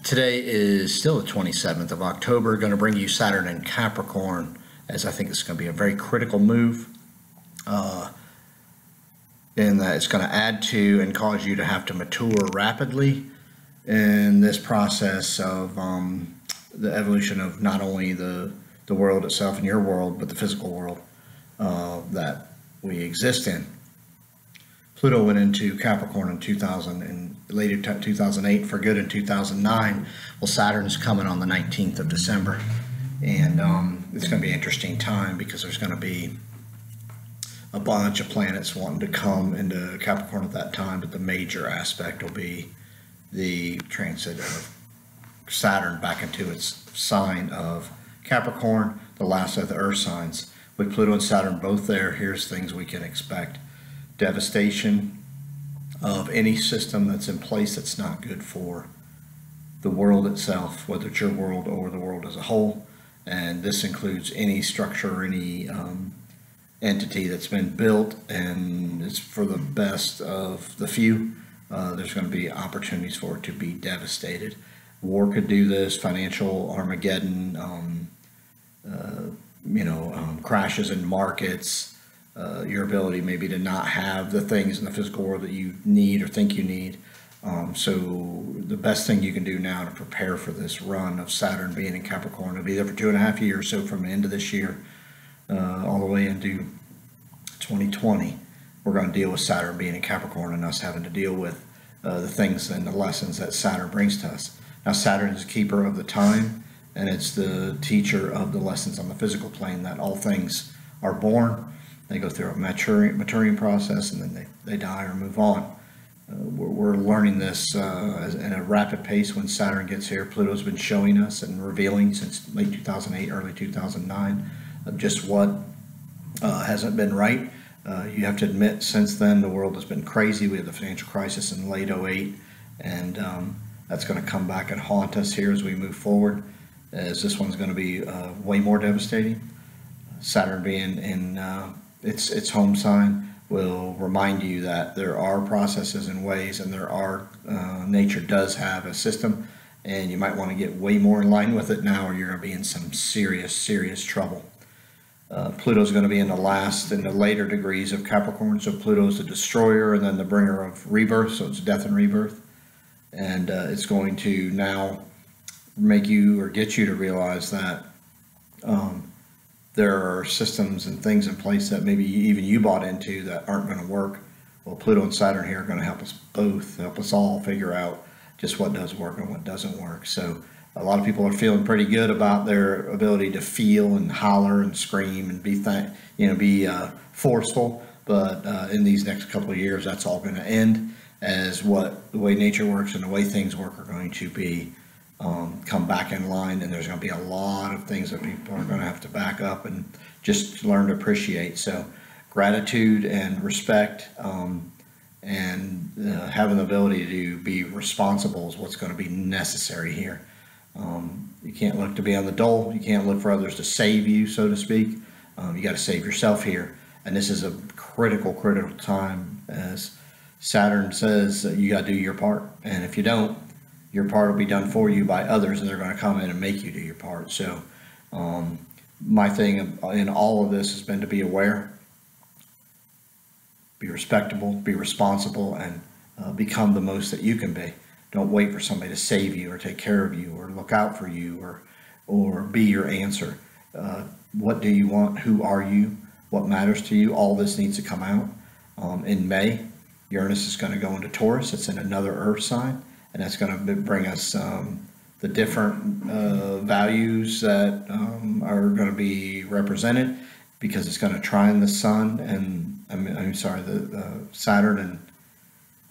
Today is still the 27th of October. Going to bring you Saturn in Capricorn, as I think it's going to be a very critical move. In that it's going to add to and cause you to have to mature rapidly in this process of the evolution of not only the world itself and your world, but the physical world that we exist in. Pluto went into Capricorn in 2000 and later 2008 for good in 2009. Well, Saturn's coming on the 19th of December, and it's going to be an interesting time because there's going to be a bunch of planets wanting to come into Capricorn at that time, but the major aspect will be the transit of Saturn back into its sign of Capricorn, the last of the Earth signs. With Pluto and Saturn both there, here's things we can expect. Devastation of any system that's in place that's not good for the world itself, whether it's your world or the world as a whole. And this includes any structure or any entity that's been built and it's for the best of the few. There's going to be opportunities for it to be devastated. War could do this, financial Armageddon, crashes in markets, your ability maybe to not have the things in the physical world that you need or think you need. So the best thing you can do now to prepare for this run of Saturn being in Capricorn, it'll be there for 2.5 years, so from the end of this year all the way into 2020, we're going to deal with Saturn being in Capricorn and us having to deal with the things and the lessons that Saturn brings to us. Now, Saturn is a keeper of the time, and it's the teacher of the lessons on the physical plane, that all things are born, they go through a maturing process, and then they die or move on. We're learning this at a rapid pace when Saturn gets here. Pluto's been showing us and revealing since late 2008, early 2009, of just what hasn't been right. You have to admit, since then, the world has been crazy. We had the financial crisis in late 08, and that's going to come back and haunt us here as we move forward, as this one's going to be way more devastating. Saturn being in its home sign will remind you that there are processes and ways, and there are nature does have a system, and you might want to get way more in line with it now, or you're going to be in some serious trouble. Pluto's going to be in the later degrees of Capricorn, so Pluto's the destroyer and then the bringer of rebirth, so it's death and rebirth, and it's going to now make you or get you to realize that there are systems and things in place that maybe even you bought into that aren't going to work. Well, Pluto and Saturn here are going to help us both, help us all figure out just what does work and what doesn't work. So a lot of people are feeling pretty good about their ability to feel and holler and scream and be forceful, but in these next couple of years, that's all going to end, as the way nature works and the way things work are going to be come back in line, and there's going to be a lot of things that people are going to have to back up and just learn to appreciate. So gratitude and respect and having the ability to be responsible is what's going to be necessary here. You can't look to be on the dole. You can't look for others to save you, so to speak. You got to save yourself here, and this is a critical time, as Saturn says that you got to do your part, and if you don't, your part will be done for you by others, and they're going to come in and make you do your part. So my thing in all of this has been to be aware, be respectable, be responsible, and become the most that you can be. Don't wait for somebody to save you or take care of you or look out for you or be your answer. What do you want? Who are you? What matters to you? All this needs to come out. In May, Uranus is going to go into Taurus. It's in another Earth sign, and that's going to bring us the different values that are going to be represented, because it's going to trine the Sun and the Saturn and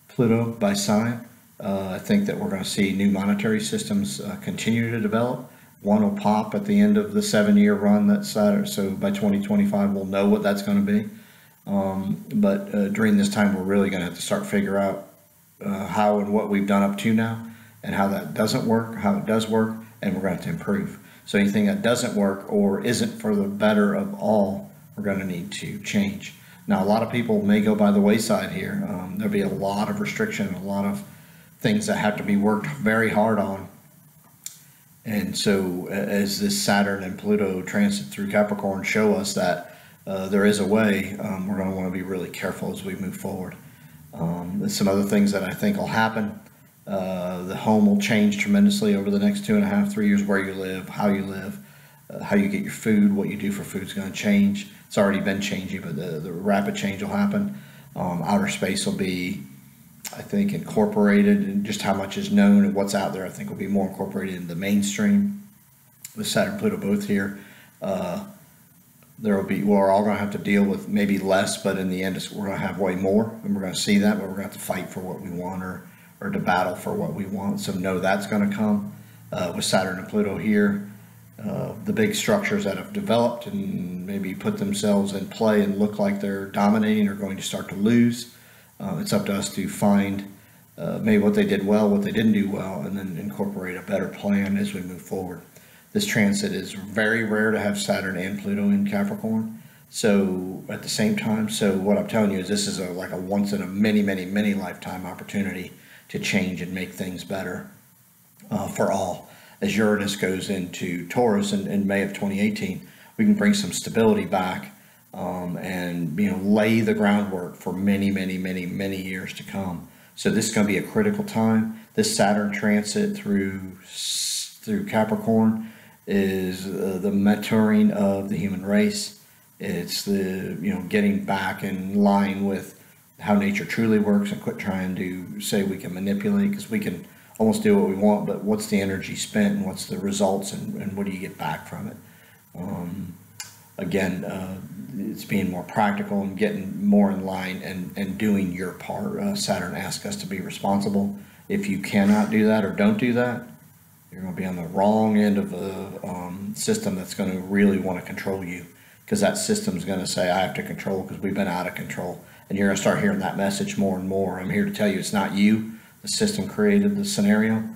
Pluto by sign. I think that we're going to see new monetary systems continue to develop. One will pop at the end of the 7-year run that Saturn, so by 2025 we'll know what that's going to be. But during this time, we're really going to have to start figure out how and what we've done up to now, and how that doesn't work, how it does work, and we're going to have to improve. So anything that doesn't work or isn't for the better of all, we're going to need to change. Now, a lot of people may go by the wayside here. There'll be a lot of restriction, a lot of things that have to be worked very hard on And so as this Saturn and Pluto transit through Capricorn show us that there is a way, we're going to want to be really careful as we move forward. There's some other things that I think will happen. The home will change tremendously over the next 2.5, 3 years. Where you live, how you get your food, what you do for food is going to change. It's already been changing, but the rapid change will happen. Outer space will be, I think, incorporated, and just how much is known and what's out there, I think, will be more incorporated in the mainstream. With Saturn, Pluto both here, we're all going to have to deal with maybe less, but in the end, we're going to have way more, and we're going to see that, but we're going to have to fight for what we want, or to battle for what we want. So know that's going to come with Saturn and Pluto here. The big structures that have developed and maybe put themselves in play and look like they're dominating are going to start to lose. It's up to us to find maybe what they did well, what they didn't do well, and then incorporate a better plan as we move forward. This transit is very rare to have Saturn and Pluto in Capricorn, so at the same time. So what I'm telling you is this is like a once in a many lifetime opportunity to change and make things better for all. As Uranus goes into Taurus in May of 2018, we can bring some stability back and lay the groundwork for many years to come. So this is going to be a critical time. This Saturn transit through Capricorn is the maturing of the human race. It's the getting back in line with how nature truly works, and quit trying to say we can manipulate, because we can almost do what we want, but what's the energy spent, and what's the results, and what do you get back from it? Again, it's being more practical and getting more in line and doing your part. Saturn asks us to be responsible. If you cannot do that or don't do that, you're going to be on the wrong end of a system that's going to really want to control you, because that system is going to say, I have to control because we've been out of control. And you're going to start hearing that message more and more. I'm here to tell you it's not you. The system created the scenario,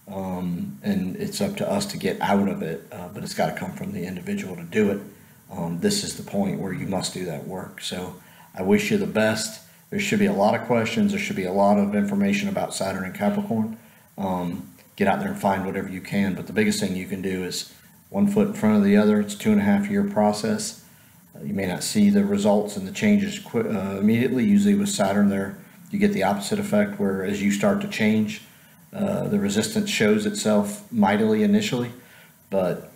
and it's up to us to get out of it, but it's got to come from the individual to do it. This is the point where you must do that work. So I wish you the best. There should be a lot of questions. There should be a lot of information about Saturn and Capricorn. Get out there and find whatever you can, but the biggest thing you can do is one foot in front of the other. It's a 2.5-year process. You may not see the results and the changes immediately. Usually with Saturn there, you get the opposite effect, where as you start to change, the resistance shows itself mightily initially, but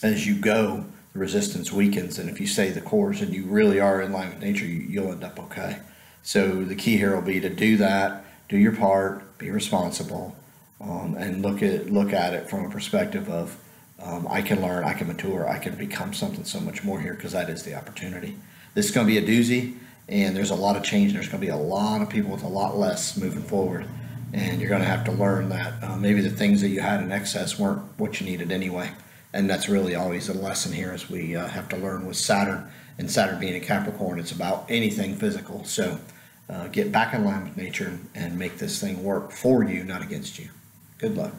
as you go, the resistance weakens, and if you stay the course and you really are in line with nature, you'll end up okay. So the key here will be to do that, do your part, be responsible, and look at it from a perspective of I can learn, I can mature, I can become something so much more here, because that is the opportunity. This is going to be a doozy, and there's a lot of change. There's going to be a lot of people with a lot less moving forward, and you're going to have to learn that maybe the things that you had in excess weren't what you needed anyway. And that's really always a lesson here, as we have to learn with Saturn, and Saturn being in Capricorn, it's about anything physical. So get back in line with nature and make this thing work for you, not against you. Good luck.